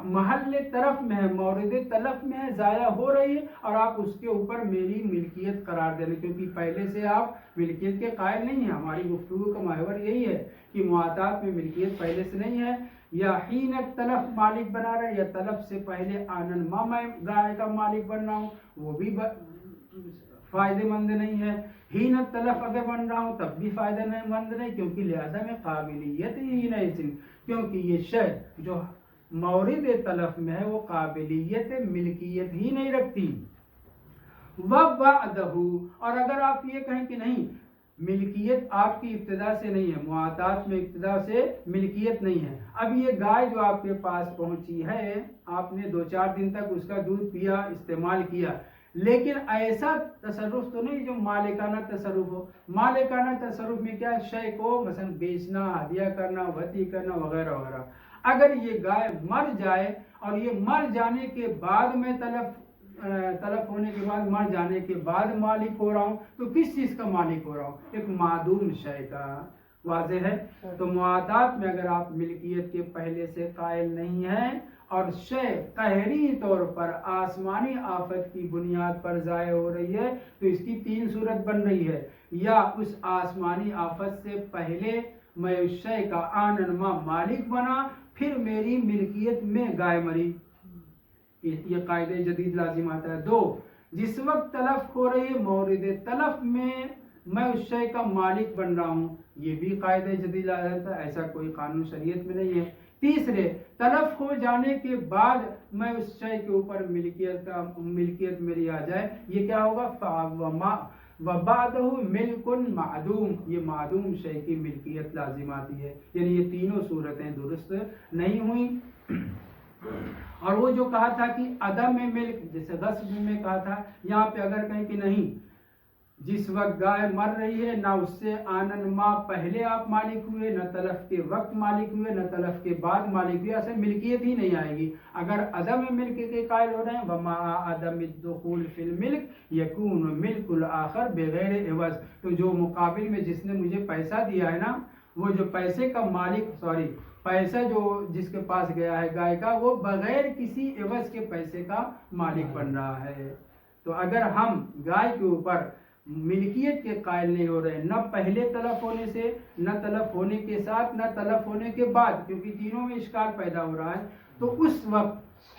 محل طرف میں ہے، مورد طلب میں ہے، ضائع ہو رہی ہے، اور آپ اس کے اوپر میری ملکیت قرار دے رہے ہیں، کیونکہ پہلے سے آپ ملکیت کے قائل نہیں ہیں۔ ہماری گفتگو کا محور یہی ہے کہ معاطات میں ملکیت پہلے سے نہیں ہے، یا حین تلف مالک بنا رہے ہیں، یا طلب سے پہلے آنن ما میں گائے کا مالک بن رہا ہوں، وہ بھی فائدہ مند نہیں ہے۔ حین تلف اگر بن رہا ہوں تب بھی فائدہ مند نہیں، کیونکہ لہذا میں قابلیت ہی نہیں، کیونکہ یہ شے جو مورد تلف میں ہے وہ قابلیت ملکیت ہی نہیں رکھتی۔ وَبَعْدَهُ، اور اگر آپ یہ کہیں کہ نہیں ملکیت آپ کی ابتدا سے نہیں ہے، معاطات میں ابتدا سے ملکیت نہیں ہے، اب یہ گائے جو آپ کے پاس پہنچی ہے، آپ نے 2-4 دن تک اس کا دودھ پیا، استعمال کیا، لیکن ایسا تصرف تو نہیں جو مالکانہ تصرف ہو۔ مالکانہ تصرف میں کیا، شے کو مثلا بیچنا، ہدیہ کرنا، وتی کرنا وغیرہ وغیرہ۔ اگر یہ گائے مر جائے اور یہ مر جانے کے بعد میں تلف ہونے کے بعد، مر جانے کے بعد مالک ہو رہا ہوں، تو کس چیز کا مالک ہو رہا ہوں؟ ایک معدوم شے کا۔ واضح ہے؟ تو معاطات میں اگر آپ ملکیت کے پہلے سے قائل نہیں ہیں اور شے قہری طور پر آسمانی آفت کی بنیاد پر ضائع ہو رہی ہے، تو اس کی 3 صورت بن رہی ہے، یا اس آسمانی آفت سے پہلے میں اس شے کا آنن ما مالک بنا، پھر میری ملکیت میں گائے مری، یہ قاعدہ جدید لازم آتا ہے۔ 2، جس وقت تلف ہو رہی ہے مورد تلف میں اس شے کا مالک بن رہا ہوں، یہ بھی قاعدہ جدید لازم آتا ہے، ایسا کوئی قانون شریعت میں نہیں ہے۔ تیسرے، تلف ہو جانے کے بعد میں اس شے کے اوپر ملکیت میری آ جائے، یہ کیا ہوگا؟ وَبَعْدَهُ مِلْكٌ معدوم، یہ معدوم شے کی ملکیت لازم آتی ہے۔ یعنی یہ تینوں صورتیں درست نہیں ہوئیں۔ اور وہ جو کہا تھا کہ عدم ملک، جیسے غصب میں کہا تھا، یہاں پہ اگر کہیں کہ نہیں، جس وقت گائے مر رہی ہے نہ اس سے آنن ما پہلے آپ مالک ہوئے، نہ تلف کے وقت مالک ہوئے، نہ تلف کے بعد مالک ہوئے، ایسے ملکیت ہی نہیں آئے گی۔ اگر عدم ملک کے قائل ہو رہے ہیں، وَمَا عَدَمِ الدُّخُولِ فِي الْمِلْكِ يَكُونُ مِلْكُ الْآخَرِ بِغَيْرِ عِوَضٍ، تو جو مقابل میں جس نے مجھے پیسہ دیا ہے نا، وہ جو پیسے کا مالک، پیسہ جو جس کے پاس گیا ہے گائے کا، وہ بغیر کسی عوض کے پیسے کا مالک بن رہا ہے۔ تو اگر ہم گائے کے اوپر ملکیت کے قائل نہیں ہو رہے، نہ پہلے تلف ہونے سے، نہ تلف ہونے کے ساتھ، نہ تلف ہونے کے بعد، کیونکہ تینوں میں اشکال پیدا ہو رہا ہے، تو اس وقت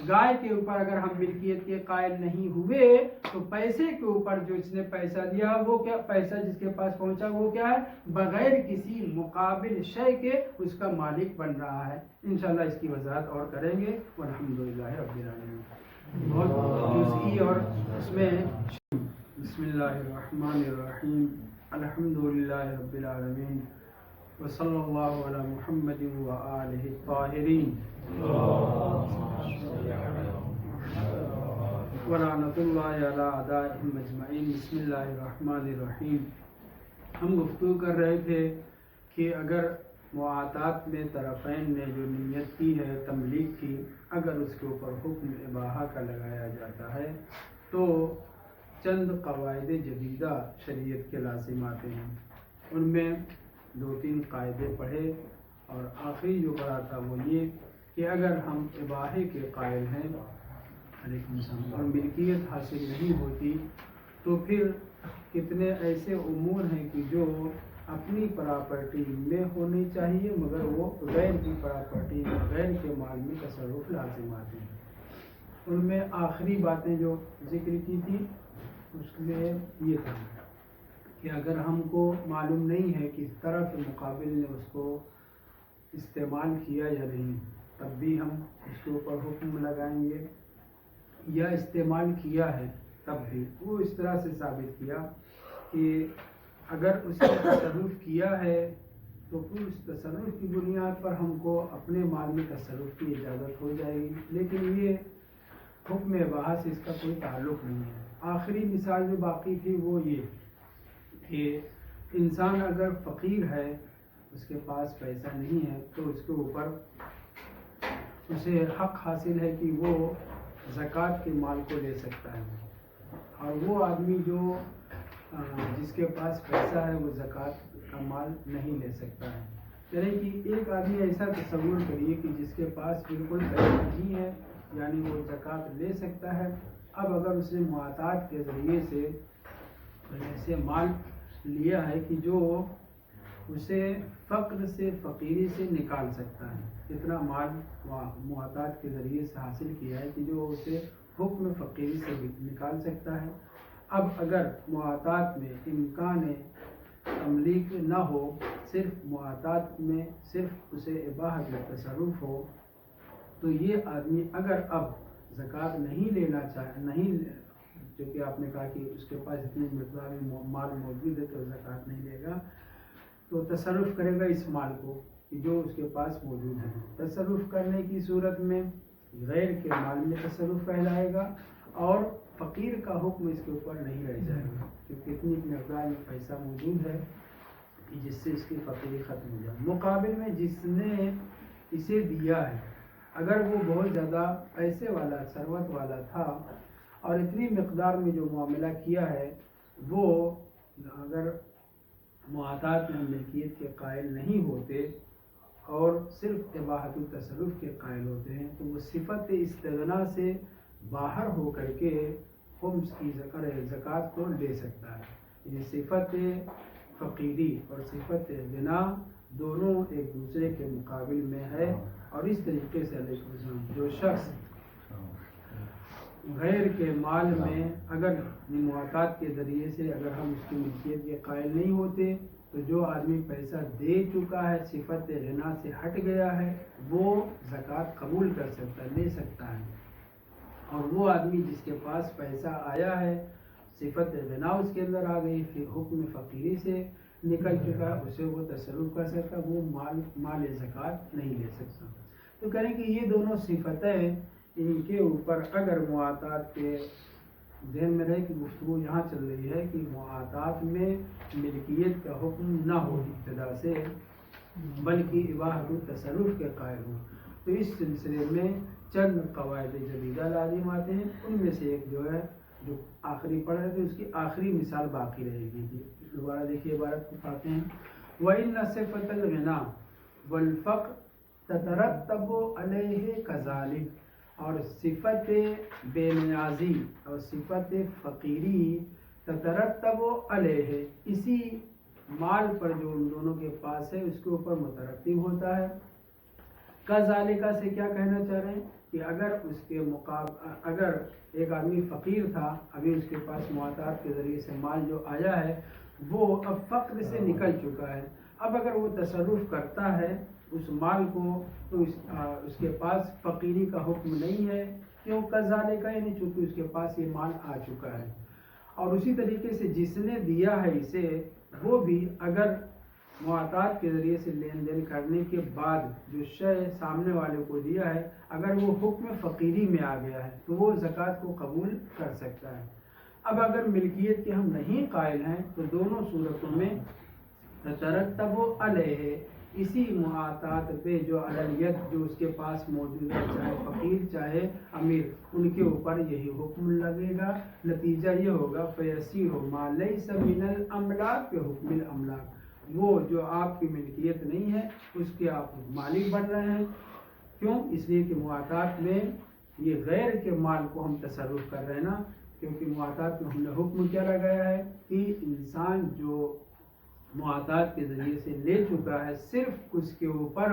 گائے کے اوپر اگر ہم ملکیت کے قائل نہیں ہوئے، تو پیسے کے اوپر جو اس نے پیسہ دیا، وہ کیا، پیسہ جس کے پاس پہنچا وہ کیا ہے؟ بغیر کسی مقابل شے کے اس کا مالک بن رہا ہے۔ انشاءاللہ اس کی وضاحت اور کریں گے۔ والحمدللہ رب العالمین۔ بہت جزئی اور اس میں بسم اللہ الرحمن الرحیم، الحمدللہ رب العالمین، وصلی اللہ علی محمد وآلہ الطاہرین، ولعنۃ اللہ علی اعدائہم اجمعین۔ بسم اللہ الرحمن الرحیم۔ ہم گفتگو کر رہے تھے کہ اگر معاطات میں طرفین نے جو نیت کی ہے تملیک کی، اگر اس کے اوپر حکم اباحہ کا لگایا جاتا ہے تو چند قواعد جدیدہ شریعت کے لازم آتے ہیں۔ ان میں 2-3 قاعدے پڑھے، اور آخری جو پڑھا تھا وہ یہ کہ اگر ہم اباحے کے قائل ہیں علیکم السلام اور ملکیت حاصل نہیں ہوتی، تو پھر کتنے ایسے امور ہیں کہ جو اپنی پراپرٹی میں ہونی چاہیے، مگر وہ غیر کی پراپرٹی میں، غیر کے مال میں تصرف لازم آتے ہیں۔ ان میں آخری باتیں جو ذکر کی تھی اس میں یہ تھا کہ اگر ہم کو معلوم نہیں ہے کہ طرف مقابل نے اس کو استعمال کیا یا نہیں، تب بھی ہم اس کے اوپر حکم لگائیں گے، یا استعمال کیا ہے تب بھی وہ اس طرح سے ثابت کیا کہ اگر اس نے تصرف کیا ہے تو پھر اس تصرف کی بنیاد پر ہم کو اپنے مال میں تصرف کی اجازت ہو جائے گی، لیکن یہ حکم اباحہ سے اس کا کوئی تعلق نہیں ہے۔ آخری مثال جو باقی تھی وہ یہ کہ انسان اگر فقیر ہے، اس کے پاس پیسہ نہیں ہے، تو اس کے اوپر اسے حق حاصل ہے کہ وہ زکوٰۃ کے مال کو لے سکتا ہے، اور وہ آدمی جو جس کے پاس پیسہ ہے وہ زکوٰۃ کا مال نہیں لے سکتا ہے۔ یعنی کہ ایک آدمی ایسا تصور کریے کہ جس کے پاس بالکل پیسہ نہیں ہے، یعنی وہ زکوٰۃ لے سکتا ہے. اب اگر اس نے معاطات کے ذریعے سے ایسے مال لیا ہے کہ جو اسے فقر سے فقیری سے نکال سکتا ہے، اتنا مال معاطات کے ذریعے سے حاصل کیا ہے کہ جو اسے حکم فقیری سے نکال سکتا ہے. اب اگر معاطات میں امکان تملیک نہ ہو، صرف معاطات میں صرف اسے اباحت تصرف ہو، تو یہ آدمی اگر اب زکوٰۃ نہیں لینا چونکہ آپ نے کہا کہ اس کے پاس اتنی مقدار میں مال موجود ہے تو زکوٰۃ نہیں لے گا، تو تصرف کرے گا اس مال کو کہ جو اس کے پاس موجود ہے. تصرف کرنے کی صورت میں غیر کے مال میں تصرف کہلائے گا، اور فقیر کا حکم اس کے اوپر نہیں رہ جائے گا، کیونکہ اتنی مقدار میں پیسہ موجود ہے کہ جس سے اس کی فقیری ختم ہو جائے. مقابل میں جس نے اسے دیا ہے، اگر وہ بہت زیادہ پیسے والا ثروت والا تھا اور اتنی مقدار میں جو معاملہ کیا ہے، وہ اگر معاطات میں ملکیت کے قائل نہیں ہوتے اور صرف اباحت التصرف کے قائل ہوتے ہیں، تو وہ صفت استغنا سے باہر ہو کر کے خمس کی زکوٰۃ کو لے سکتا ہے. یہ صفت فقیری اور صفت غنا دونوں ایک دوسرے کے مقابل میں ہے. اور اس طریقے سے علیہ السلام جو شخص غیر کے مال میں اگر معاطات کے ذریعے سے اگر ہم اس کی ملکیت کے قائل نہیں ہوتے، تو جو آدمی پیسہ دے چکا ہے، صفت غنا سے ہٹ گیا ہے، وہ زکوٰۃ قبول کر سکتا ہے، لے سکتا ہے. اور وہ آدمی جس کے پاس پیسہ آیا ہے، صفت غنا اس کے اندر آ گئی، پھر حکم فقیری سے نکل چکا ہے، اسے وہ تصرف کر سکتا، وہ مال زکوٰۃ نہیں لے سکتا. تو کہیں کہ یہ دونوں صفتیں ان کے اوپر اگر معاطات کے ذہن میں رہے کہ گفتگو یہاں چل رہی ہے کہ معاطات میں ملکیت کا حکم نہ ہو ابتدا سے، بلکہ اباحت التصرف کے قائل ہوں، تو اس سلسلے میں چند قواعد جدیدہ لازم آتے ہیں. ان میں سے ایک جو ہے جو آخری پڑھ رہے تھے، اس کی آخری مثال باقی رہے گی. دوبارہ دیکھیے عبارت کو پڑھتے ہیں. وَإِنَّ صِفَةَ الْغِنَى وَالْفَقْرِ تَتَرَتَّبُ عَلَيْهِ كَذَلِكَ، اور صفت بے نیازی اور صفت فقیری تترتب علیہ، اسی مال پر جو ان دونوں کے پاس ہے اس کے اوپر مترتب ہوتا ہے. کذالک سے کیا کہنا چاہ رہے ہیں کہ اگر اس کے اگر ایک آدمی فقیر تھا، ابھی اس کے پاس معاطات کے ذریعے سے مال جو آیا ہے وہ اب فقر سے نکل چکا ہے، اب اگر وہ تصرف کرتا ہے اس مال کو تو اس کے پاس فقیری کا حکم نہیں ہے. کیوں؟ کذالک یعنی چونکہ اس کے پاس یہ مال آ چکا ہے. اور اسی طریقے سے جس نے دیا ہے اسے، وہ بھی اگر معاطات کے ذریعے سے لین دین کرنے کے بعد جو شے سامنے والے کو دیا ہے، اگر وہ حکم فقیری میں آ گیا ہے تو وہ زکوٰۃ کو قبول کر سکتا ہے. اب اگر ملکیت کے ہم نہیں قائل ہیں تو دونوں صورتوں میں تترتب علیہ، اسی معاطات پہ جو علیت جو اس کے پاس موجود ہے، چاہے فقیر چاہے امیر، ان کے اوپر یہی حکم لگے گا. نتیجہ یہ ہوگا فیسیر ما لیس من الاملاک کے حکم الاملاک، وہ جو آپ کی ملکیت نہیں ہے اس کے آپ مالک بن رہے ہیں. کیوں؟ اس لیے کہ معاطات میں یہ غیر کے مال کو ہم تصرف کر رہے ہیں نا، کیونکہ معاطات میں ہم نے حکم کیا لگایا ہے کہ انسان جو معاطات کے ذریعے سے لے چکا ہے صرف اس کے اوپر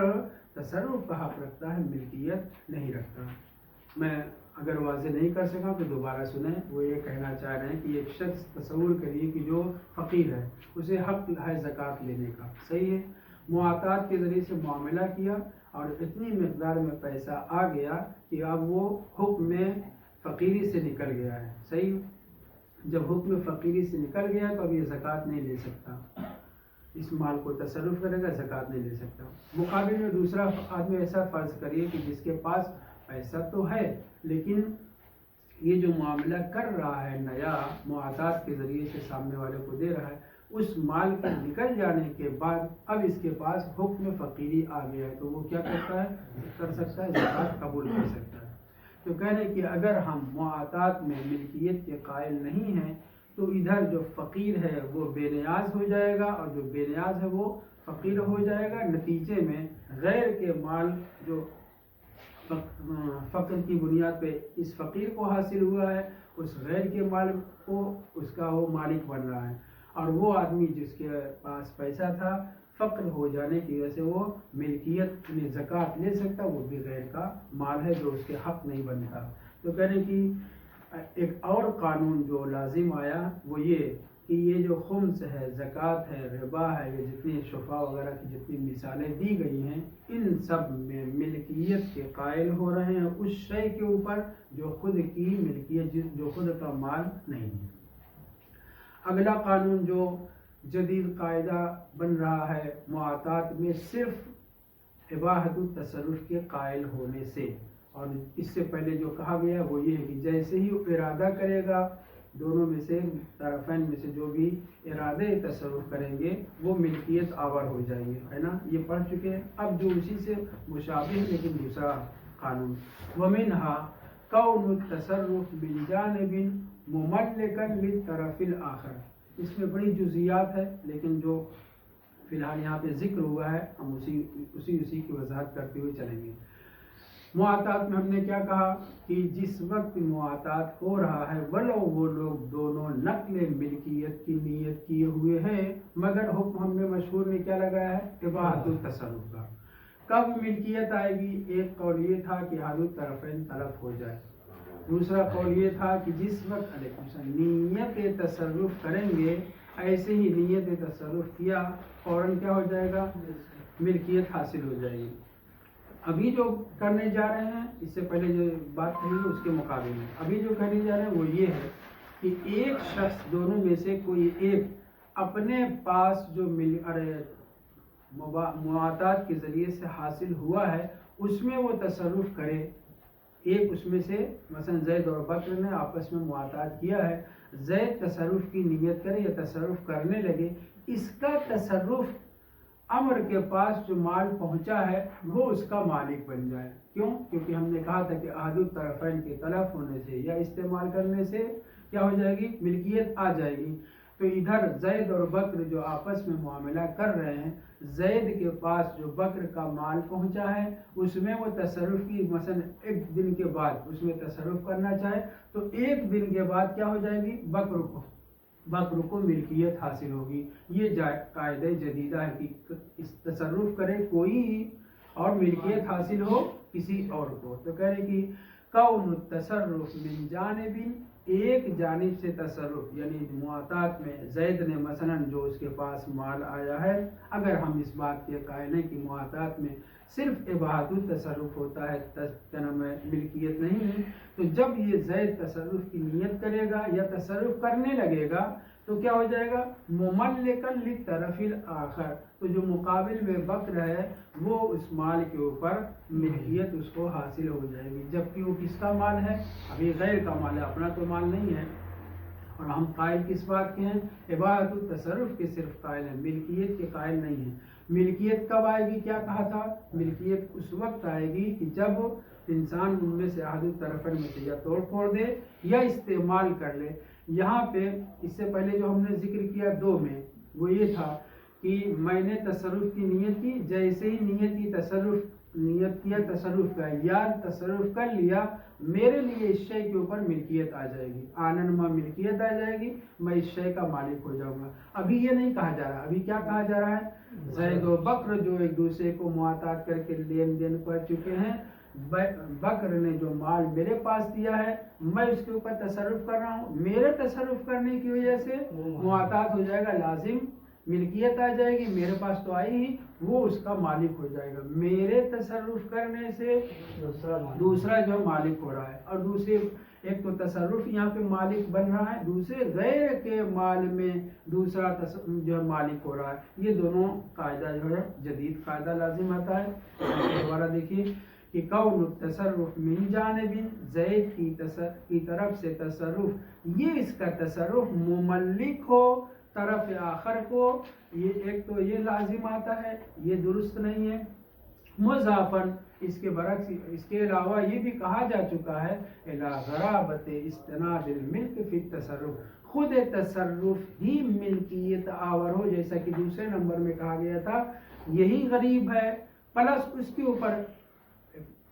تصرف کا حق رکھتا ہے، ملکیت نہیں رکھتا. میں اگر واضح نہیں کر سکا تو دوبارہ سنیں. وہ یہ کہنا چاہ رہے ہیں کہ ایک شخص تصور کریے کہ جو فقیر ہے، اسے حق ہے زکوٰۃ لینے کا، صحیح ہے، معاطات کے ذریعے سے معاملہ کیا اور اتنی مقدار میں پیسہ آ گیا کہ اب وہ حکم میں فقیری سے نکل گیا ہے، صحیح. جب حکم فقیری سے نکل گیا تو اب یہ زکوٰۃ نہیں لے سکتا، اس مال کو تصرف کرے گا، زکوٰۃ نہیں لے سکتا. مقابل میں دوسرا آدمی ایسا فرض کریے کہ جس کے پاس پیسہ تو ہے لیکن یہ جو معاملہ کر رہا ہے نیا معاطات کے ذریعے سے سامنے والے کو دے رہا ہے، اس مال کے نکل جانے کے بعد اب اس کے پاس حکم فقیری آ گیا ہے تو وہ کیا کرتا ہے؟ کر سکتا ہے، زکوٰۃ قبول کر سکتا ہے. تو کہنے کہ اگر ہم معاطات میں ملکیت کے قائل نہیں ہیں تو ادھر جو فقیر ہے وہ بے نیاز ہو جائے گا اور جو بے نیاز ہے وہ فقیر ہو جائے گا. نتیجے میں غیر کے مال جو فقر کی بنیاد پہ اس فقیر کو حاصل ہوا ہے اس غیر کے مال کو اس کا وہ مالک بن رہا ہے. اور وہ آدمی جس کے پاس پیسہ تھا فقر ہو جانے کی وجہ سے وہ ملکیت میں زکوٰۃ لے سکتا، وہ بھی غیر کا مال ہے جو اس کے حق نہیں بنتا. تو کہنے کی ایک اور قانون جو لازم آیا وہ یہ کہ یہ جو خمس ہے، زکوٰۃ ہے، ربا ہے، یہ جتنی شفا وغیرہ کی جتنی مثالیں دی گئی ہیں ان سب میں ملکیت کے قائل ہو رہے ہیں اس شے کے اوپر جو خود کی ملکیت، جو خود کا مال نہیں ہے. اگلا قانون جو جدید قاعدہ بن رہا ہے معاطات میں صرف اباحت التصرف کے قائل ہونے سے. اور اس سے پہلے جو کہا گیا وہ یہ ہے کہ جیسے ہی ارادہ کرے گا دونوں میں سے طرفین میں سے جو بھی ارادے تصرف کریں گے وہ ملکیت آور ہو جائیں گے، ہے نا، یہ پڑھ چکے ہیں. اب جو اسی سے مشابہ لیکن دوسرا قانون وَمِنْهَا كَوْنُ التصرف من جانب مملکا للطرف الآخر. اس میں بڑی جزیات ہے لیکن جو فی الحال یہاں پہ ذکر ہوا ہے ہم اسی کی وضاحت کرتے ہوئے چلیں گے. معاطات میں ہم نے کیا کہا کہ جس وقت معاطات ہو رہا ہے ولو وہ لوگ دونوں نقل ملکیت کی نیت کیے ہوئے ہیں مگر حکم ہم نے مشہور نے کیا لگایا ہے اباحت التصرف کا. کب ملکیت آئے گی؟ ایک قول یہ تھا کہ احد الطرفین تلف ہو جائے، دوسرا قول یہ تھا کہ جس وقت نیت تصرف کریں گے ایسے ہی نیت تصرف کیا فوراً کیا ہو جائے گا؟ ملکیت حاصل ہو جائے گی. ابھی جو کرنے جا رہے ہیں اس سے پہلے جو بات کہی ہے اس کے مقابلے میں ابھی جو کرنے جا رہے ہیں وہ یہ ہے کہ ایک شخص دونوں میں سے کوئی ایک اپنے پاس جو معاطات کے ذریعے سے حاصل ہوا ہے اس میں وہ تصرف کرے. ایک اس میں سے مثلا زید اور بکر نے آپس میں معاطات کیا ہے، زید تصرف کی نیت کرے یا تصرف کرنے لگے، اس کا تصرف امر کے پاس جو مال پہنچا ہے وہ اس کا مالک بن جائے. کیوں؟ کیونکہ ہم نے کہا تھا کہ احد الطرفین کے تلف ہونے سے یا استعمال کرنے سے کیا ہو جائے گی؟ ملکیت آ جائے گی. تو ادھر زید اور بکر جو آپس میں معاملہ کر رہے ہیں، زید کے پاس جو بکر کا مال پہنچا ہے اس میں وہ تصرف کی مثلا ایک دن کے بعد اس میں تصرف کرنا چاہے تو ایک دن کے بعد کیا ہو جائے گی؟ بکر کو ملکیت حاصل ہوگی. یہ قاعدہ جدیدہ ہے کہ اس تصرف کرے کوئی ہی اور ملکیت حاصل ہو کسی اور کو. تو کہہ رہے کہ کون التصرف من جانب، ایک جانب سے تصرف یعنی معاطات میں زید نے مثلا جو اس کے پاس مال آیا ہے، اگر ہم اس بات کے قائل ہیں کہ معاطات میں صرف اباحت التصرف ہوتا ہے ملکیت نہیں ہے، تو جب یہ زید تصرف کی نیت کرے گا یا تصرف کرنے لگے گا تو کیا ہو جائے گا؟ مملکا للطرف الآخر. تو جو مقابل میں بکر ہے وہ اس مال کے اوپر ملکیت اس کو حاصل ہو جائے گی، جبکہ وہ کس کا مال ہے؟ ابھی غیر کا مال ہے، اپنا تو مال نہیں ہے. اور ہم قائل کس بات کے ہیں؟ اباحت التصرف کے صرف قائل ہیں، ملکیت کے قائل نہیں ہیں. ملکیت کب آئے گی؟ کیا کہا تھا؟ ملکیت اس وقت آئے گی کہ جب انسان ان میں سے احد الطرفین میں سے یا توڑ پھوڑ دے یا استعمال کر لے. یہاں پہ اس سے پہلے جو ہم نے ذکر کیا دو میں وہ یہ تھا کہ میں نے تصرف کی نیت کی، جیسے ہی نیت کیا تصرف کا یا تصرف کر لیا میرے لیے اس شے کے اوپر ملکیت آ جائے گی، آنن میں ملکیت آ جائے گی، میں اس شے کا مالک ہو جاؤں گا. ابھی یہ نہیں کہا جا رہا، ابھی کیا کہا جا رہا ہے؟ زید و بکر جو ایک دوسرے کو معاطات کر کے لین دین کر چکے ہیں، بکر نے جو مال میرے پاس دیا ہے میں اس کے اوپر تصرف کر رہا ہوں، میرے تصرف کرنے کی وجہ سے معاطات ہو جائے گا، لازم ملکیت آ جائے گی، میرے پاس تو آئی ہی، وہ اس کا مالک ہو جائے گا. میرے تصرف کرنے سے دوسرا جو مالک ہو رہا ہے، اور دوسرے ایک تو تصرف یہاں پہ مالک بن رہا ہے، دوسرے غیر کے مال میں دوسرا جو ہے مالک ہو رہا ہے. یہ دونوں قاعدہ جو ہے جدید قاعدہ لازم آتا ہے. دوبارہ دیکھیے کہ کون التصرف من جانب، زید کی طرف سے تصرف، یہ اس کا تصرف مملک ہو طرف آخر کو، یہ ایک تو یہ لازم آتا ہے، یہ درست نہیں ہے. مضافن اس کے برعکس اس کے علاوہ یہ بھی کہا جا چکا ہے الا غرابت استناد الملک فی التصرف، خود تصرف ہی ملکیت آور ہو، جیسا کہ دوسرے نمبر میں کہا گیا تھا یہی غریب ہے، پلس اس کے اوپر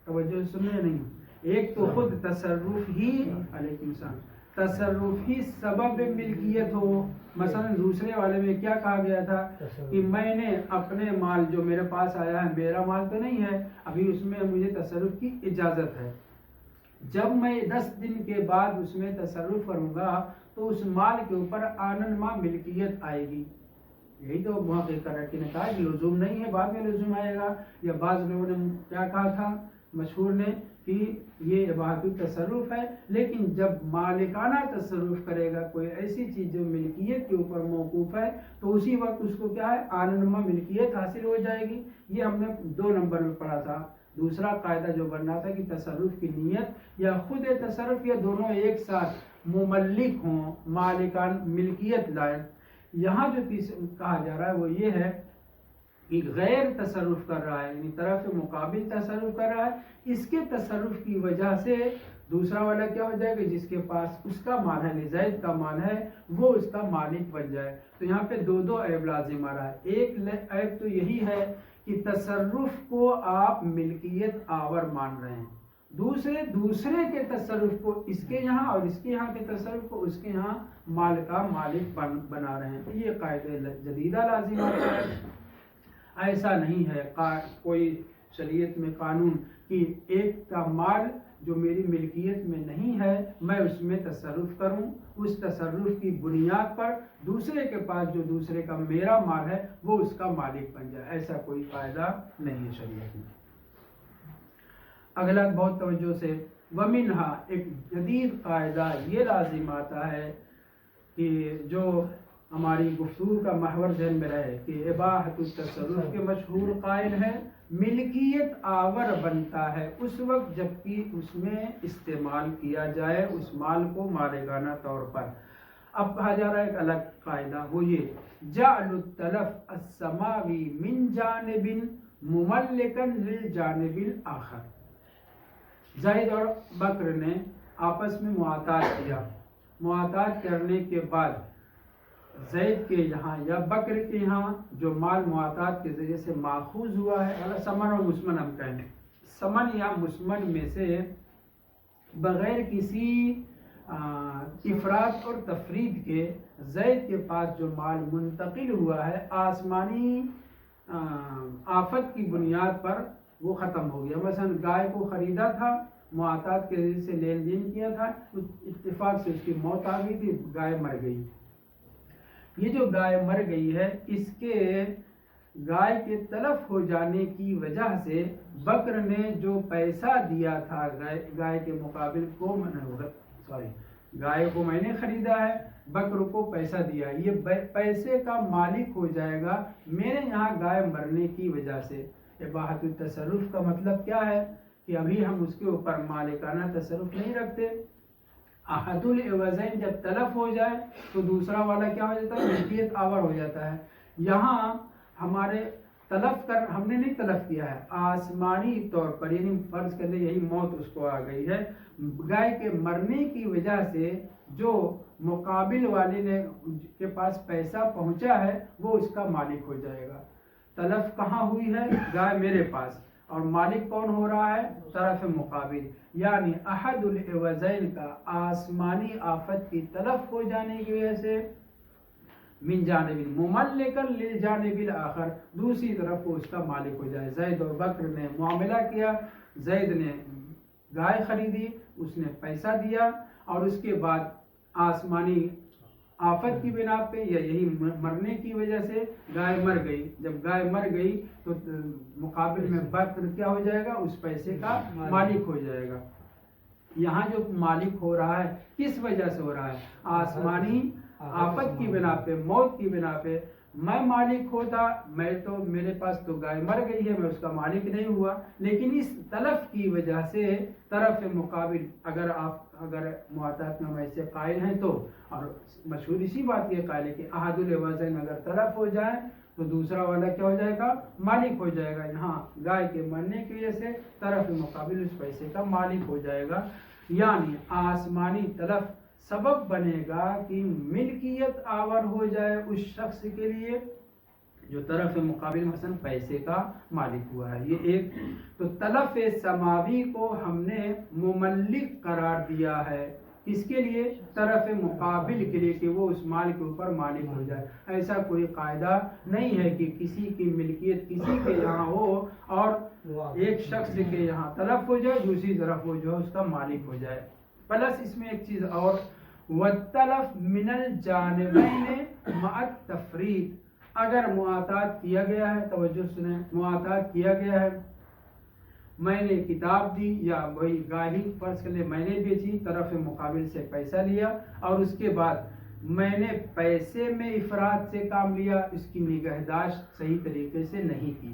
توجہ سننے نہیں، ایک تو خود تصرف ہی علیکم السلام تصرف ہی سبب ملکیت ہو۔ مثلا دوسرے والے میں کیا کہا گیا تھا کہ میں نے اپنے مال جو میرے پاس آیا ہے، میرا مال تو نہیں ہے ابھی، اس میں مجھے تصرف کی اجازت ہے، جب میں 10 دن کے بعد اس میں تصرف کروں گا تو اس مال کے اوپر آنما ملکیت آئے گی۔ یہی تو محقق نے کہا کہ لزوم نہیں ہے، بعد میں لزوم آئے گا، یا بعض لوگوں نے کیا کہا تھا مشہور نے کہ یہ اباحت التصرف ہے، لیکن جب مالکانہ تصرف کرے گا کوئی ایسی چیز جو ملکیت کے اوپر موقوف ہے تو اسی وقت اس کو کیا ہے آنما ملکیت حاصل ہو جائے گی۔ یہ ہم نے 2 نمبر میں پڑھا تھا۔ دوسرا قاعدہ جو بننا تھا کہ تصرف کی نیت یا خود تصرف یا دونوں ایک ساتھ مملک ہوں، مالکان ملکیت لائیں۔ یہاں جو کہا جا رہا ہے وہ یہ ہے کہ غیر تصرف کر رہا ہے، یعنی طرف مقابل تصرف کر رہا ہے، اس کے تصرف کی وجہ سے دوسرا والا کیا ہو جائے گا، جس کے پاس اس کا مال ہے، زید کا مال ہے، وہ اس کا مالک بن جائے۔ تو یہاں پہ 2 عیب لازم آ رہا ہے۔ ایک عیب تو یہی ہے کہ تصرف کو آپ ملکیت آور مان رہے ہیں، دوسرے کے تصرف کو اس کے یہاں اور اس کے یہاں کے تصرف کو اس کے یہاں مال کا مالک بنا رہے ہیں۔ تو یہ قاعدہ جدیدہ لازم آتا ہے۔ ایسا نہیں ہے کوئی شریعت میں قانون کہ ایک کا مال جو میری ملکیت میں نہیں ہے میں اس میں تصرف کروں، اس تصرف کی بنیاد پر دوسرے کے پاس جو دوسرے کا میرا مال ہے وہ اس کا مالک بن جائے، ایسا کوئی قاعدہ نہیں ہے شریعت میں۔ اگلا بہت توجہ سے ومنہا ایک جدید قاعدہ یہ لازم آتا ہے کہ جو ہماری گفتگو کا محور ذہن میں رہے کہ اباحت التصرف کے مشہور قائل ہے ملکیت آور بنتا ہے اس وقت جبکہ اس میں استعمال کیا جائے اس مال کو مالکانہ طور پر۔ اب کہا جا رہا ہے ایک الگ قاعدہ، وہ یہ جعل التلف السماوی من جانب مملکا للجانب الاخر۔ زید اور بکر نے آپس میں معاہدات کیا، معاہدات کرنے کے بعد زید کے یہاں یا بکر کے یہاں جو مال معاہدات کے ذریعے سے ماخوذ ہوا ہے، سمن و مسمن ہم کہیں، سمن یا مسمن میں سے بغیر کسی افراد اور تفرید کے زید کے پاس جو مال منتقل ہوا ہے آسمانی آفت کی بنیاد پر وہ ختم ہو گیا۔ مثلا گائے کو خریدا تھا، معاہدات کے ذریعے سے لین دین کیا تھا، اتفاق سے اس کی موت آ گئی تھی، گائے مر گئی۔ یہ جو گائے مر گئی ہے اس کے گائے کے تلف ہو جانے کی وجہ سے بکر نے جو پیسہ دیا تھا گائے کے مقابل کو گائے کو میں نے خریدا ہے، بکر کو پیسہ دیا، یہ پیسے کا مالک ہو جائے گا میرے یہاں گائے مرنے کی وجہ سے۔ اباحت التصرف کا مطلب کیا ہے کہ ابھی ہم اس کے اوپر مالکانہ تصرف نہیں رکھتے، احد العوضین جب تلف ہو جائے تو دوسرا والا کیا ہو جاتا ہے، ملکیت آور ہو جاتا ہے۔ یہاں ہمارے ہم نے نہیں تلف کیا ہے، آسمانی طور پر، یعنی فرض کر لیں یہی موت اس کو آ گئی ہے، گائے کے مرنے کی وجہ سے جو مقابل والے نے کے پاس پیسہ پہنچا ہے وہ اس کا مالک ہو جائے گا۔ تلف کہاں ہوئی ہے، گائے میرے پاس، اور مالک کون ہو رہا ہے، طرف مقابل، یعنی احد العوضین کا آسمانی آفت کی تلف ہو جانے کی وجہ سے من جانب مملکا للجانب الاخر، دوسری طرف وہ اس کا مالک ہو جائے۔ زید اور بکر نے معاملہ کیا، زید نے گائے خریدی، اس نے پیسہ دیا، اور اس کے بعد آسمانی آفت کی بنا پہ یا یہی مرنے کی وجہ سے گائے مر گئی۔ جب گائے مر گئی تو مقابل میں بکر کیا ہو جائے گا، اس پیسے کا مالک ہو جائے گا۔ یہاں جو مالک ہو رہا ہے کس وجہ سے ہو رہا ہے، آسمانی آفت کی بنا پہ، موت کی بنا پہ۔ میں مالک ہوتا، میرے پاس تو گائے مر گئی ہے، میں اس کا مالک نہیں ہوا، لیکن اس تلف کی وجہ سے طرف مقابل اگر معاہدات میں ایسے قائل ہیں تو، اور مشہور اسی بات یہ قائل ہے کہ احد العوضین اگر تلف ہو جائے تو دوسرا والا کیا ہو جائے گا؟ مالک ہو جائے گا. یہاں گائے کے مرنے کی وجہ سے طرف مقابل اس پیسے کا مالک ہو جائے گا. یعنی آسمانی طلب سبب بنے گا کہ ملکیت آور ہو جائے اس شخص کے لیے جو طرف مقابل مثلا پیسے کا مالک ہوا ہے. یہ ایک تو طلب سماوی کو ہم نے مملک قرار دیا ہے. کس کے لیے؟ طرف مقابل کے لیے کہ وہ اس مال کے اوپر مالک ہو جائے. ایسا کوئی قاعدہ نہیں ہے کہ کسی کی ملکیت کسی کے یہاں ہو اور ایک شخص کے یہاں طلب ہو جائے دوسری طرف وہ جو ہے اس کا مالک ہو جائے. پلس اس میں ایک چیز اور والتلف من الجانبین مع التفرید. اگر معاطات کیا گیا ہے، توجہ سنیں، معاطات کیا گیا ہے، میں نے کتاب دی یا وہی گاہی فرض کر لے میں نے بیچی، طرف مقابل سے پیسہ لیا اور اس کے بعد میں نے پیسے میں افراد سے کام لیا، اس کی نگہداشت صحیح طریقے سے نہیں کی.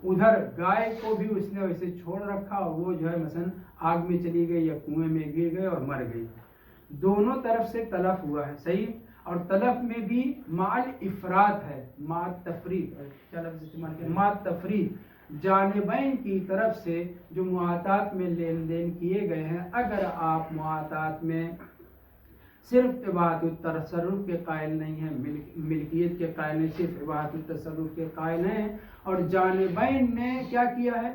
ادھر گائے کو بھی اس نے ویسے چھوڑ رکھا اور وہ جو ہے مثلا آگ میں چلی گئی یا کنویں میں گر گئی اور مر گئی. دونوں طرف سے تلف ہوا ہے، صحیح. اور تلف میں بھی مال افراد ہے، مال تفرید، کیا لفظ استعمال کیا؟ مال تفرید. جانبین کی طرف سے جو معاطات میں لین دین کیے گئے ہیں، اگر آپ معاطات میں صرف اباحت التصرف کے قائل نہیں ہیں، ملکیت کے قائل نہیں، صرف اباحت التصرف کے قائل ہیں اور جانبین نے کیا کیا ہے؟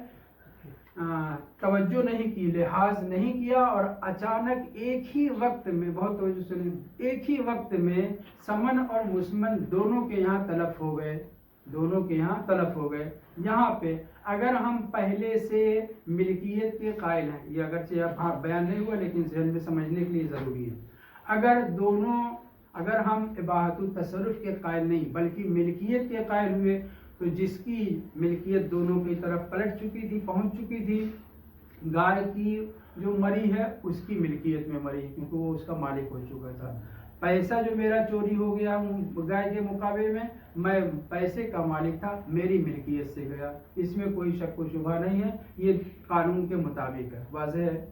توجہ نہیں کی، لحاظ نہیں کیا اور اچانک ایک ہی وقت میں، بہت توجہ سنیں، ایک ہی وقت میں سمن اور مسمن دونوں کے یہاں تلف ہو گئے، دونوں کے یہاں تلف ہو گئے. یہاں پہ اگر ہم پہلے سے ملکیت کے قائل ہیں، یہ اگرچہ بیان نہیں ہوا لیکن ذہن میں سمجھنے کے لیے ضروری ہے، اگر ہم اباحت التصرف کے قائل نہیں بلکہ ملکیت کے قائل ہوئے تو جس کی ملکیت دونوں کی طرف پلٹ چکی تھی، پہنچ چکی تھی، گائے کی جو مری ہے اس کی ملکیت میں مری کیونکہ وہ اس کا مالک ہو چکا تھا. پیسہ جو میرا چوری ہو گیا گائے کے مقابلے میں پیسے کا مالک تھا، میری ملکیت سے گیا، اس میں کوئی شک و شبہ نہیں ہے، یہ قانون کے مطابق ہے. واضح ہے؟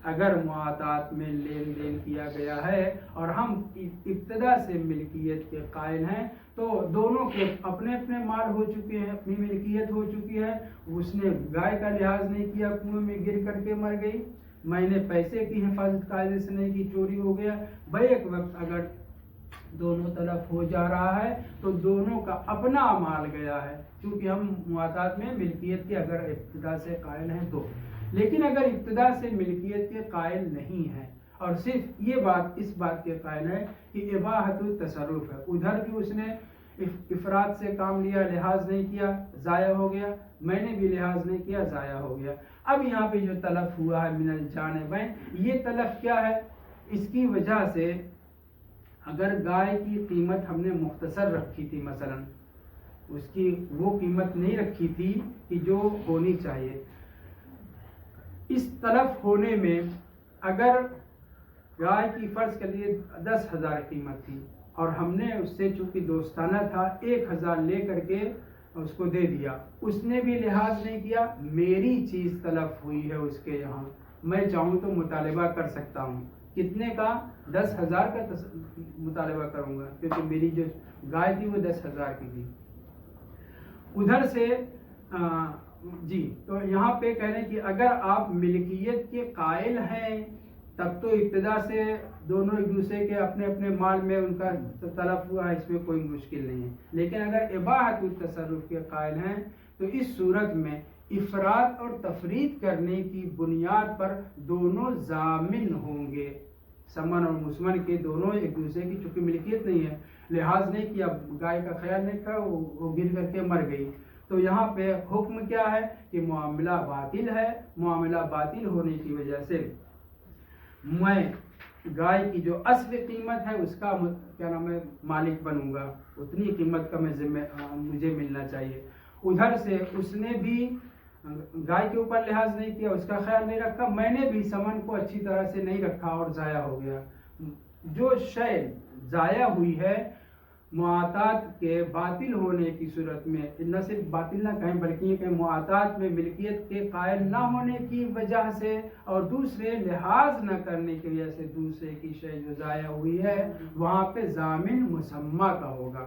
اگر معاطات میں لین دین کیا گیا ہے اور ہم ابتدا سے ملکیت کے قائل ہیں تو دونوں کے اپنے اپنے مال ہو چکے ہیں، اپنی ملکیت ہو چکی ہے. اس نے گائے کا لحاظ نہیں کیا، کنویں میں گر کر کے مر گئی، میں نے پیسے کی حفاظت قاعدے سے نہیں کی، چوری ہو گیا. بیک وقت اگر دونوں طرف ہو جا رہا ہے تو دونوں کا اپنا مال گیا ہے، چونکہ ہم معاطات میں ملکیت کے اگر ابتدا سے قائل ہیں تو. لیکن اگر ابتدا سے ملکیت کے قائل نہیں ہے اور صرف یہ بات اس بات کے قائل ہے کہ اباحت التصرف ہے، ادھر بھی اس نے افراد سے کام لیا، لحاظ نہیں کیا، ضائع ہو گیا، میں نے بھی لحاظ نہیں کیا، ضائع ہو گیا. اب یہاں پہ جو تلف ہوا ہے من الجانبین، یہ تلف کیا ہے؟ اس کی وجہ سے اگر گائے کی قیمت ہم نے مختصر رکھی تھی، مثلا اس کی وہ قیمت نہیں رکھی تھی کہ جو ہونی چاہیے، اس تلف ہونے میں اگر گائے کی فرض کر لیے 10,000 قیمت تھی اور ہم نے اس سے چونکہ دوستانہ تھا 1,000 لے کر کے اس کو دے دیا، اس نے بھی لحاظ نہیں کیا، میری چیز تلف ہوئی ہے اس کے یہاں، میں چاہوں تو مطالبہ کر سکتا ہوں. کتنے کا؟ 10,000 کا مطالبہ کروں گا کیونکہ میری جو گائے تھی وہ 10,000 کی تھی. ادھر سے جی تو یہاں پہ کہہ رہے ہیں کہ اگر آپ ملکیت کے قائل ہیں تب تو ابتدا سے دونوں ایک دوسرے کے اپنے اپنے مال میں ان کا تلف ہوا ہے، اس میں کوئی مشکل نہیں ہے. لیکن اگر اباحت التصرف کے قائل ہیں تو اس صورت میں افراد اور تفرید کرنے کی بنیاد پر دونوں ضامن ہوں گے، سمن اور مسمن کے دونوں ایک دوسرے کی چونکہ ملکیت نہیں ہے، لحاظ نہیں کیا، گائے کا خیال نہیں کیا، وہ گر کر کے مر گئی. تو یہاں پہ حکم کیا ہے کہ معاملہ باطل ہے. معاملہ باطل ہونے کی وجہ سے میں گائے کی جو اصل قیمت ہے اس کا کیا نام ہے مالک بنوں گا، اتنی قیمت کا مجھے ملنا چاہیے. ادھر سے اس نے بھی گائے کے اوپر لحاظ نہیں کیا، اس کا خیال نہیں رکھا، میں نے بھی سمن کو اچھی طرح سے نہیں رکھا اور ضائع ہو گیا. جو شے ضائع ہوئی ہے معاطات کے باطل ہونے کی صورت میں، نہ صرف باطل نہ کہیں بلکہ یہ کہ معاطات میں ملکیت کے قائل نہ ہونے کی وجہ سے اور دوسرے لحاظ نہ کرنے کی وجہ سے دوسرے کی شے جو ضائع ہوئی ہے وہاں پہ ضامن مسمى کا ہوگا،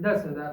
10,000।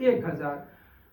1000।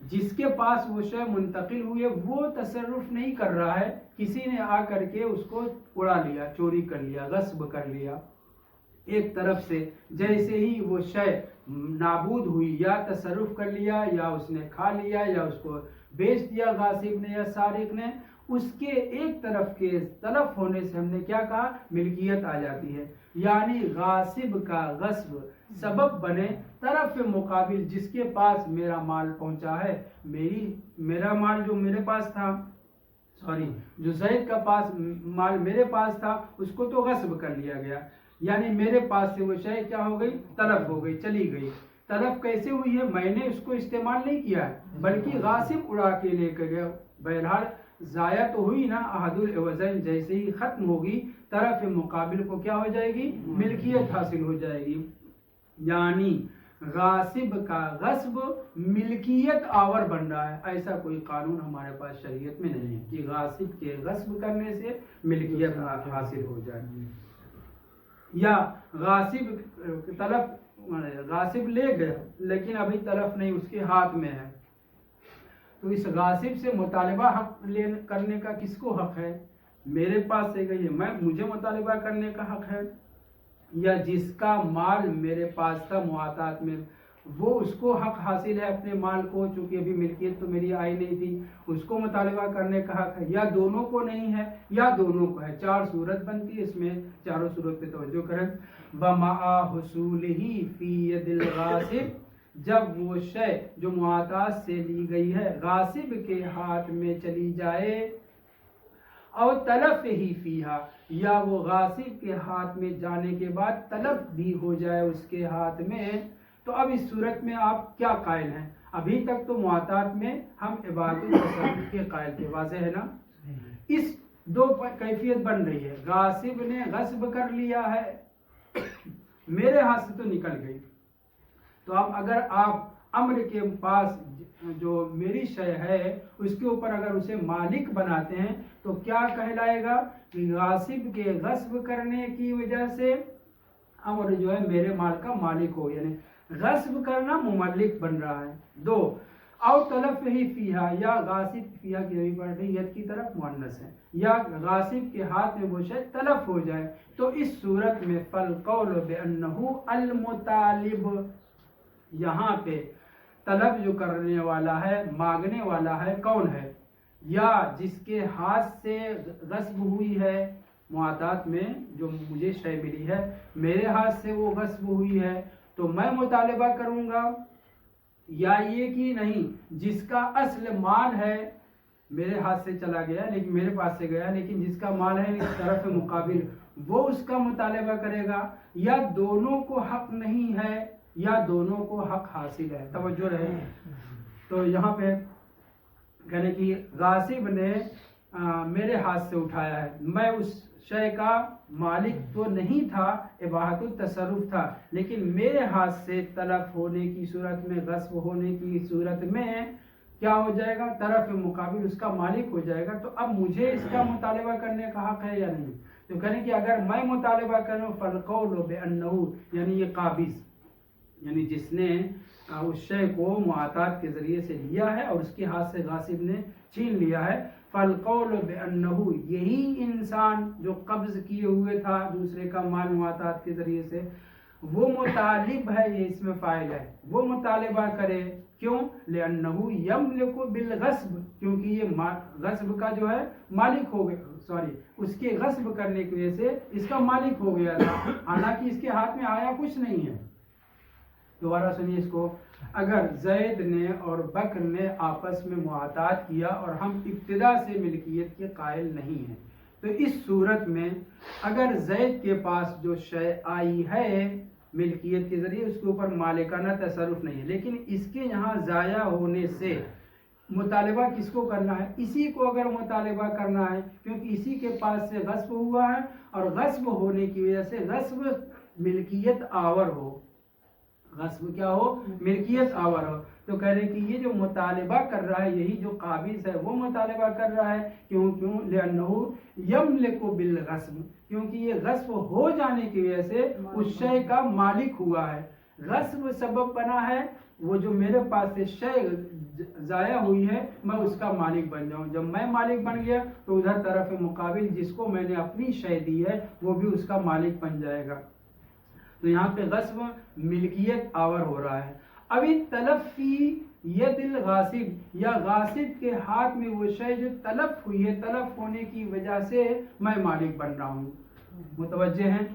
جس کے پاس وہ شے منتقل ہوئی ہے وہ تصرف نہیں کر رہا ہے، کسی نے آ کر کے اس کو اڑا لیا، چوری کر لیا، غصب کر لیا ایک طرف سے۔ جیسے ہی وہ شے نابود ہوئی، یا تصرف کر لیا، یا اس نے کھا لیا، یا اس کو بیچ دیا غاصب نے یا سارق نے، اس کے ایک طرف کے تلف ہونے سے ہم نے کیا کہا؟ ملکیت آ جاتی ہے۔ یعنی غاصب کا غصب سبب بنے، طرف مقابل جس کے پاس میرا مال پہنچا ہے، میرا مال جو میرے پاس تھا، جو زید کا پاس مال میرے پاس تھا، اس کو تو غصب کر لیا گیا، یعنی میرے پاس سے وہ شے کیا ہو گئی؟ طلب ہو گئی، چلی گئی۔ طلب کیسے ہوئی ہے؟ میں نے اس کو استعمال نہیں کیا ہے، بلکہ غاصب اڑا کے لے کے گیا۔ بہرحال ضائع تو ہوئی نا۔ احد العوضین جیسے ہی ختم ہوگی، طرف مقابل کو کیا ہو جائے گی؟ ملکیت حاصل ہو جائے گی۔ یعنی غاصب کا غصب ملکیت آور بن رہا ہے۔ ایسا کوئی قانون ہمارے پاس شریعت میں نہیں ہے کہ غاصب کے غصب کرنے سے ملکیت حاصل ہو جائے، یا غاصب لے گئے لیکن ابھی تلف نہیں، اس کے ہاتھ میں ہے، تو اس غاصب سے مطالبہ حق کرنے کا کس کو حق ہے؟ میرے پاس سے گئی ہے، مجھے مطالبہ کرنے کا حق ہے، یا جس کا مال میرے پاس تھا معاطات میں، وہ اس کو حق حاصل ہے اپنے مال کو، چونکہ ابھی ملکیت تو میری آئی نہیں تھی، اس کو مطالبہ کرنے کا حق ہے، یا دونوں کو نہیں ہے، یا دونوں کو ہے۔ چار صورت بنتی ہے، اس میں چاروں صورت پہ توجہ کریں۔ وَمَعَ حُصُولِهِ فِي يَدِ الْغَاصِبِ، جب وہ شے جو معاطات سے لی گئی ہے غاصب کے ہاتھ میں چلی جائے، اور تلف ہی فیہا، یا وہ غاصب کے ہاتھ میں جانے کے بعد تلف بھی ہو جائے اس کے ہاتھ میں، تو اب اس صورت میں آپ کیا قائل ہیں؟ ابھی تک تو معاطات میں ہم عبادت التصرف کے قائل تھے، واضح ہے نا؟ اس دو کیفیت بن رہی ہے، غاصب نے غصب کر لیا ہے، میرے ہاتھ سے تو نکل گئی، تو اب اگر آپ امر کے پاس جو میری شے ہے اس کے اوپر اگر اسے مالک بناتے ہیں تو کیا کہلائے گا؟ کہ غاصب کے غصب کرنے کی وجہ سے امر جو ہے میرے مال کا مالک ہو، یعنی غصب کرنا مملک بن رہا ہے۔ دو، او تلف ہی فیہا، یا غاصب فیہا کی ہوئی پڑھ رہی ید کی طرف مؤنث ہے، یا غاصب کے ہاتھ میں وہ شے تلف ہو جائے، تو اس صورت میں فالقول بانہ المطالب، یہاں پہ طلب جو کرنے والا ہے، مانگنے والا ہے، کون ہے؟ یا جس کے ہاتھ سے غصب ہوئی ہے، معاطات میں جو مجھے شے ملی ہے میرے ہاتھ سے وہ غصب ہوئی ہے تو میں مطالبہ کروں گا، یا یہ کہ نہیں جس کا اصل مال ہے میرے ہاتھ سے چلا گیا لیکن میرے پاس سے گیا، لیکن جس کا مال ہے اس طرف مقابل وہ اس کا مطالبہ کرے گا، یا دونوں کو حق نہیں ہے یا دونوں کو حق حاصل ہے۔ توجہ رہے، تو یہاں پہ کہنے کی غاصب نے میرے ہاتھ سے اٹھایا ہے، میں اس شے کا مالک تو نہیں تھا، اباحت التصرف تھا، لیکن میرے ہاتھ سے تلف ہونے کی صورت میں، غصب ہونے کی صورت میں کیا ہو جائے گا؟ طرف مقابل اس کا مالک ہو جائے گا، تو اب مجھے اس کا مطالبہ کرنے کا حق ہے یا نہیں؟ تو کہنے کہ اگر میں مطالبہ کروں فالقول بانہ، یعنی یہ قابض، یعنی جس نے اس شے کو معاطات کے ذریعے سے لیا ہے اور اس کے ہاتھ سے غاصب نے چھین لیا ہے، فالقول بانہ، یہی انسان جو قبض کیے ہوئے تھا دوسرے کا مال معاطات کے ذریعے سے، وہ مطالب ہے، یہ اس میں فاعل ہے، وہ مطالبہ کرے، کیوں؟ لأنہ یملک بالغصب، کیونکہ یہ غصب کا جو ہے مالک ہو گیا، اس کے غصب کرنے کی وجہ سے اس کا مالک ہو گیا تھا، حالانکہ اس کے ہاتھ میں آیا کچھ نہیں ہے۔ دوبارہ سنیے اس کو، اگر زید نے اور بکر نے آپس میں معاطات کیا اور ہم ابتدا سے ملکیت کے قائل نہیں ہیں، تو اس صورت میں اگر زید کے پاس جو شے آئی ہے ملکیت کے ذریعے اس کے اوپر مالکانہ تصرف نہیں ہے، لیکن اس کے یہاں ضائع ہونے سے مطالبہ کس کو کرنا ہے؟ اسی کو اگر مطالبہ کرنا ہے، کیونکہ اسی کے پاس سے غصب ہوا ہے اور غصب ہونے کی وجہ سے غصب ملکیت آور ہو، غصب کیا ہو؟ ملکیت آور ہو، تو کہہ رہے کہ یہ جو مطالبہ کر رہا ہے، یہی جو قابض ہے وہ مطالبہ کر رہا ہے، کیوں؟ لأنہ یملک بالغصب، کیونکہ یہ غصب ہو جانے کی وجہ سے اس شے کا مالک ہوا ہے، غصب سبب بنا ہے، وہ جو میرے پاس سے شے ضائع ہوئی ہے میں اس کا مالک بن جاؤں. جب میں مالک بن گیا تو ادھر طرف مقابل جس کو میں نے اپنی شے دی ہے وہ بھی اس کا مالک بن جائے گا. تو یہاں پہ غصب ملکیت آور ہو رہا ہے. ابھی تلف فی ید الغاصب یا غاصب کے ہاتھ میں وہ شے جو تلف ہوئی ہے, تلف ہونے کی وجہ سے میں مالک بن رہا ہوں. متوجہ ہیں؟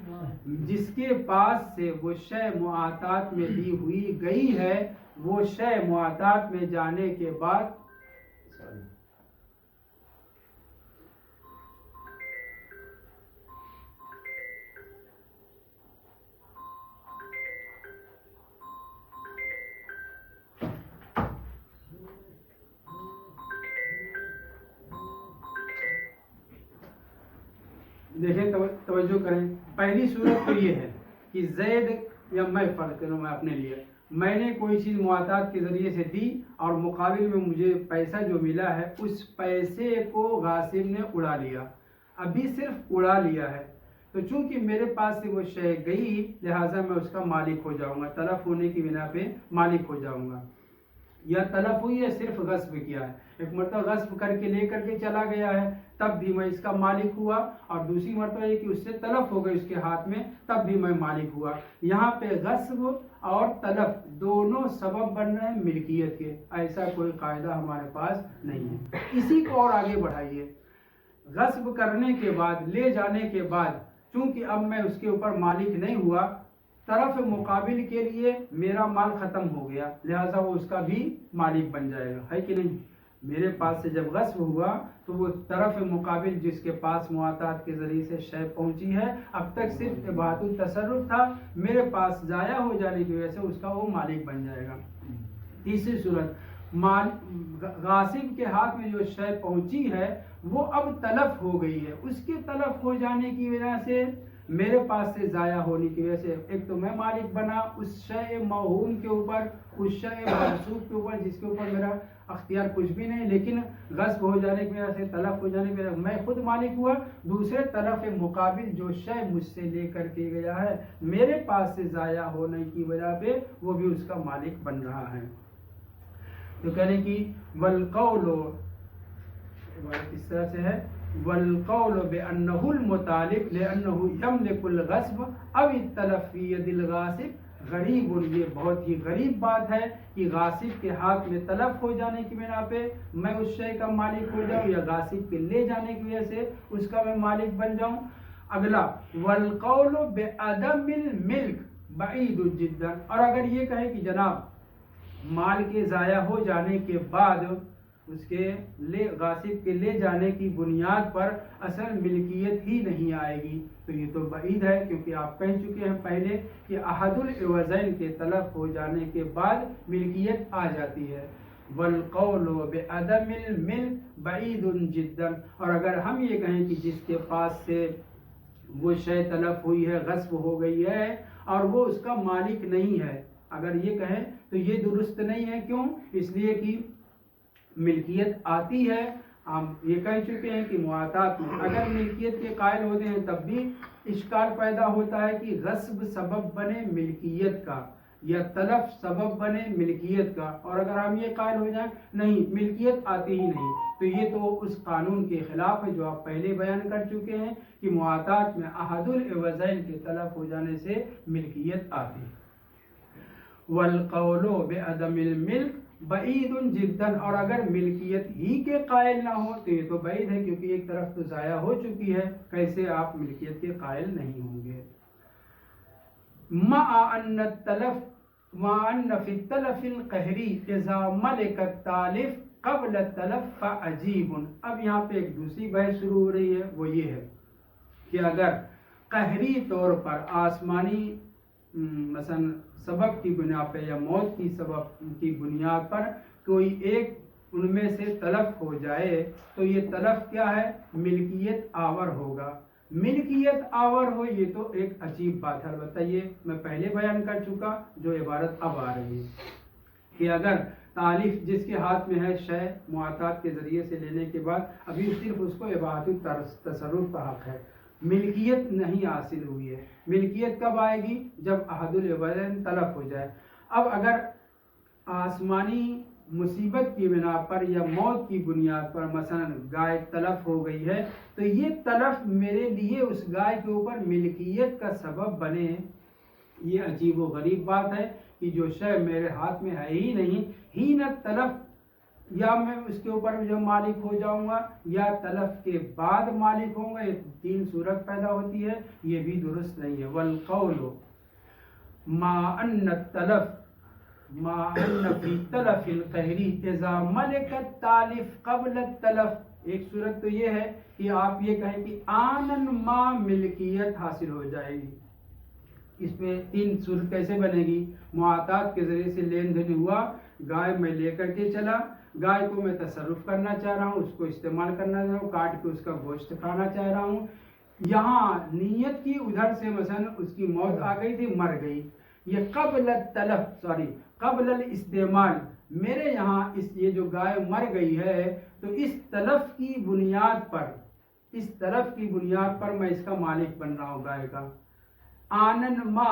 جس کے پاس سے وہ شے معاطات میں دی ہوئی گئی ہے وہ شے معاطات میں جانے کے بعد دیکھیں توجہ کریں. پہلی صورت تو یہ ہے کہ زید یا میں فرض کروں میں اپنے لیے میں نے کوئی چیز معاطات کے ذریعے سے دی اور مقابل میں مجھے پیسہ جو ملا ہے اس پیسے کو غاصب نے اڑا لیا. ابھی صرف اڑا لیا ہے تو چونکہ میرے پاس سے وہ شے گئی لہٰذا میں اس کا مالک ہو جاؤں گا, تلف ہونے کی بنا پہ مالک ہو جاؤں گا. یا تلف ہوئی ہے صرف غصب کیا ہے, ایک مرتبہ غصب کر کے لے کر کے چلا گیا ہے تب بھی میں اس کا مالک ہوا, اور دوسری مرتبہ یہ کہ اس سے تلف ہو گئی اس کے ہاتھ میں تب بھی میں مالک ہوا. یہاں پہ غصب اور تلف دونوں سبب بن رہے ہیں ملکیت کے. ایسا کوئی قاعدہ ہمارے پاس نہیں ہے. اسی کو اور آگے بڑھائیے. غصب کرنے کے بعد لے جانے کے بعد چونکہ اب میں اس کے اوپر مالک نہیں ہوا, طرف مقابل کے لیے میرا مال ختم ہو گیا لہٰذا وہ اس کا بھی مالک بن جائے گا, ہے کہ نہیں؟ میرے پاس سے جب غصب ہوا تو وہ طرف مقابل جس کے پاس معاطات کے ذریعے سے شے پہنچی ہے اب تک صرف اباحت التصرف تھا, میرے پاس ضائع ہو جانے کی وجہ سے اس کا وہ مالک بن جائے گا. تیسری صورت غاصب کے ہاتھ میں جو شے پہنچی ہے وہ اب تلف ہو گئی ہے, اس کے تلف ہو جانے کی وجہ سے میرے پاس سے ضائع ہونے کی وجہ سے ایک تو میں مالک بنا اس شے موہوم کے اوپر, اس شے موصوف کے اوپر جس کے اوپر میرا اختیار کچھ بھی نہیں, لیکن غصب ہو جانے کی وجہ سے تلف ہو جانے کی وجہ سے میں خود مالک ہوا. دوسرے طرف مقابل جو شے مجھ سے لے کر کے گیا ہے میرے پاس سے ضائع ہونے کی وجہ پہ وہ بھی اس کا مالک بن رہا ہے. تو کہنے کی والقول اس طرح سے ہے والقول بأنه المطالب لأنه يملك الغصب او التلف في يد الغاصب غریب. یہ بہت ہی غریب بات ہے کہ غاصب کے ہاتھ میں تلف ہو جانے کی بنا پہ میں اس شے کا مالک ہو جاؤں یا غاصب کے لے جانے کی وجہ سے اس کا میں مالک بن جاؤں. اگلا والقول بعدم الملک بعید جدا. اور اگر یہ کہے کہ جناب مال کے ضائع ہو جانے کے بعد اس کے غاصب کے لے جانے کی بنیاد پر اصل ملکیت ہی نہیں آئے گی تو یہ تو بعید ہے, کیونکہ آپ کہہ چکے ہیں پہلے کہ احد العوضین کے تلف ہو جانے کے بعد ملکیت آ جاتی ہے. والقول بعدم الملک بعید جدا. اور اگر ہم یہ کہیں کہ جس کے پاس سے وہ شے تلف ہوئی ہے غصب ہو گئی ہے اور وہ اس کا مالک نہیں ہے, اگر یہ کہیں تو یہ درست نہیں ہے. کیوں؟ اس لیے کہ ملکیت آتی ہے. ہم یہ کہہ چکے ہیں کہ معاطات میں اگر ملکیت کے قائل ہوتے ہیں تب بھی اشکال پیدا ہوتا ہے کہ غصب سبب بنے ملکیت کا یا تلف سبب بنے ملکیت کا, اور اگر ہم یہ قائل ہو جائیں نہیں ملکیت آتی ہی نہیں تو یہ تو اس قانون کے خلاف ہے جو آپ پہلے بیان کر چکے ہیں کہ معاطات میں احد العوضین کے تلف ہو جانے سے ملکیت آتی ہے. والقول بعدم الملک بعید جدا. اور اگر ملکیت ہی کے قائل نہ ہو تو یہ تو بعید ہے کیونکہ ایک طرف تو ضائع ہو چکی ہے, کیسے آپ ملکیت کے قائل نہیں ہوں گے. مع ان فی التلف القہری اذا ملک التالف قبل التلف فعجیب. اب یہاں پہ ایک دوسری بحث شروع ہو رہی ہے, وہ یہ ہے کہ اگر قہری طور پر آسمانی مثلا سبب کی بنا پہ یا موت کی سبب کی بنیاد پر کوئی ایک ان میں سے تلف ہو جائے تو یہ تلف کیا ہے؟ ملکیت آور ہوگا. ملکیت آور ہو یہ تو ایک عجیب بات ہے. البتہ یہ میں پہلے بیان کر چکا جو عبارت اب آ رہی ہے کہ اگر تالیف جس کے ہاتھ میں ہے شے معاطات کے ذریعے سے لینے کے بعد ابھی صرف اس کو اباحت التصرف کا حق ہے, ملکیت نہیں حاصل ہوئی ہے. ملکیت کب آئے گی؟ جب احد العوضین تلف ہو جائے. اب اگر آسمانی مصیبت کی بنا پر یا موت کی بنیاد پر مثلا گائے تلف ہو گئی ہے تو یہ تلف میرے لیے اس گائے کے اوپر ملکیت کا سبب بنے، یہ عجیب و غریب بات ہے کہ جو شے میرے ہاتھ میں ہے ہی نہیں، ہی نہ تلف، یا میں اس کے اوپر جو مالک ہو جاؤں گا یا تلف کے بعد مالک ہوں گا، یہ تین صورت پیدا ہوتی ہے، یہ بھی درست نہیں ہے۔ والقول ما ان التلف ما ان فی تلف القہری اذا ملک التالف قبل التلف، ایک صورت تو یہ ہے کہ آپ یہ کہیں کہ آنن ما ملکیت حاصل ہو جائے گی، اس میں تین صورت کیسے بنے گی؟ معاطات کے ذریعے سے لین دین ہوا، گائے میں لے کر کے چلا، گائے کو میں تصرف کرنا چاہ رہا ہوں، اس کو استعمال کرنا چاہ رہا ہوں، کاٹ کے اس کا گوشت کھانا چاہ رہا ہوں، یہاں نیت کی، ادھر سے مثلا اس کی موت آ گئی تھی، مر گئی، یہ قبل التلف قبل الاستعمال، میرے یہاں یہ جو گائے مر گئی ہے تو اس تلف کی بنیاد پر میں اس کا مالک بن رہا ہوں گائے کا۔ آنن ما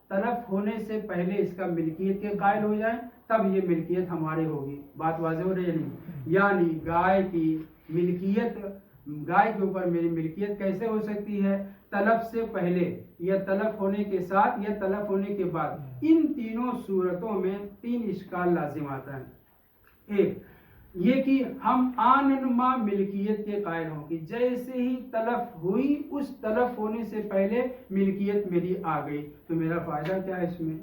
تلف ہونے سے پہلے اس کا ملکیت کے قائل ہو جائیں تب یہ ملکیت ہماری ہوگی، بات واضح ہو رہی ہے نہیں؟ یعنی گائے کی ملکیت، گائے کے اوپر میری ملکیت کیسے ہو سکتی ہے؟ تلف سے پہلے یا تلف ہونے کے ساتھ یا تلف ہونے کے بعد، ان تینوں صورتوں میں تین اشکال لازم آتا ہے۔ ایک یہ کہ ہم آنن ما ملکیت کے قائل ہوں کہ جیسے ہی تلف ہوئی اس تلف ہونے سے پہلے ملکیت میری آ گئی، تو میرا فائدہ کیا ہے اس میں؟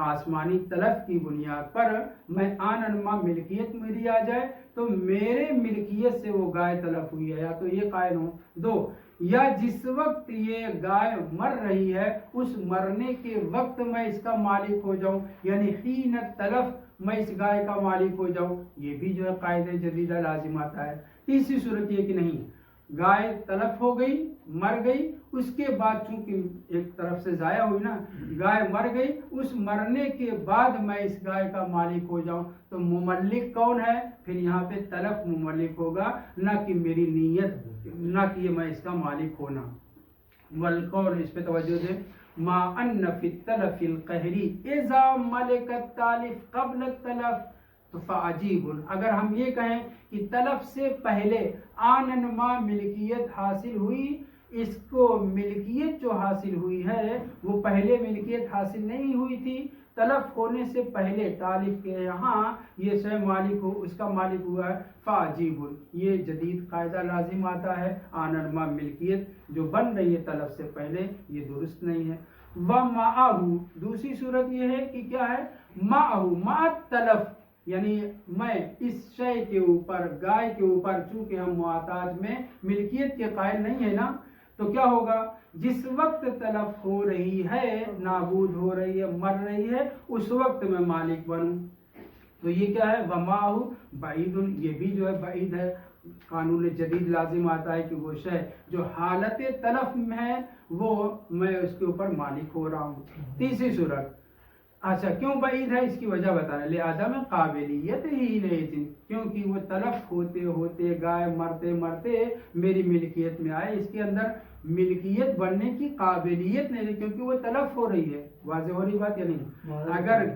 آسمانی تلف کی بنیاد پر میں آنن ما ملکیت میری آ جائے تو میرے ملکیت سے وہ گائے تلف ہوئی ہے، یا تو یہ قائل ہوں۔ دو، یا جس وقت یہ گائے مر رہی ہے اس مرنے کے وقت میں اس کا مالک ہو جاؤں، یعنی حین تلف میں اس گائے کا مالک ہو جاؤں، یہ بھی جو ہے قاعدہ جدیدہ لازم آتا ہے۔ تیسری صورت یہ کہ نہیں، گائے تلف ہو گئی، مر گئی، اس کے بعد چونکہ ایک طرف سے ضائع ہوئی نا، گائے مر گئی، اس مرنے کے بعد میں اس گائے کا مالک ہو جاؤں تو مملک کون ہے؟ پھر یہاں پہ تلف مملک ہوگا، نہ کہ میری نیت، نہ کہ میں اس کا مالک ہونا۔ والقول، اس پہ توجہ دیں، ما ان فی التلف القہری اذا ملک التالف قبل التلف تو فعجیب، اگر ہم یہ کہیں کہ تلف سے پہلے آنن ما ملکیت حاصل ہوئی، اس کو ملکیت جو حاصل ہوئی ہے وہ پہلے ملکیت حاصل نہیں ہوئی تھی، تلف ہونے سے پہلے تالف کے یہاں یہ شے مالک ہو، اس کا مالک ہوا ہے، فعجیب، یہ جدید قاعدہ لازم آتا ہے، آنن ما ملکیت جو بن رہی ہے تلف سے پہلے یہ درست نہیں ہے۔ وَمَعَهُ، دوسری صورت یہ ہے کہ کیا ہے؟ مَعَهُ مَعَ التَّلَف، یعنی میں اس شے کے اوپر، گائے کے اوپر، چونکہ ہم معاطات میں ملکیت کے قائل نہیں ہے نا، تو کیا ہوگا؟ جس وقت تلف ہو رہی ہے، نابود ہو رہی ہے، مر رہی ہے، اس وقت میں مالک بنوں، تو یہ کیا ہے؟ وَمَعَهُ بَعِيدٌ، یہ بھی جو ہے بعید ہے، قانون جدید لازم آتا ہے کہ وہ شے جو حالت تلف میں ہے وہ میں اس کے اوپر مالک ہو رہا ہوں۔ تیسری صورت، اچھا کیوں بعید ہے اس کی وجہ بتانا، لعدم قابلیت ہی نہیں، کیونکہ وہ تلف ہوتے ہوتے، گائے مرتے مرتے میری ملکیت میں آئے، اس کے اندر ملکیت بننے کی قابلیت نہیں، کیونکہ وہ تلف ہو رہی ہے، واضح ہو رہی بات یا نہیں؟ اگر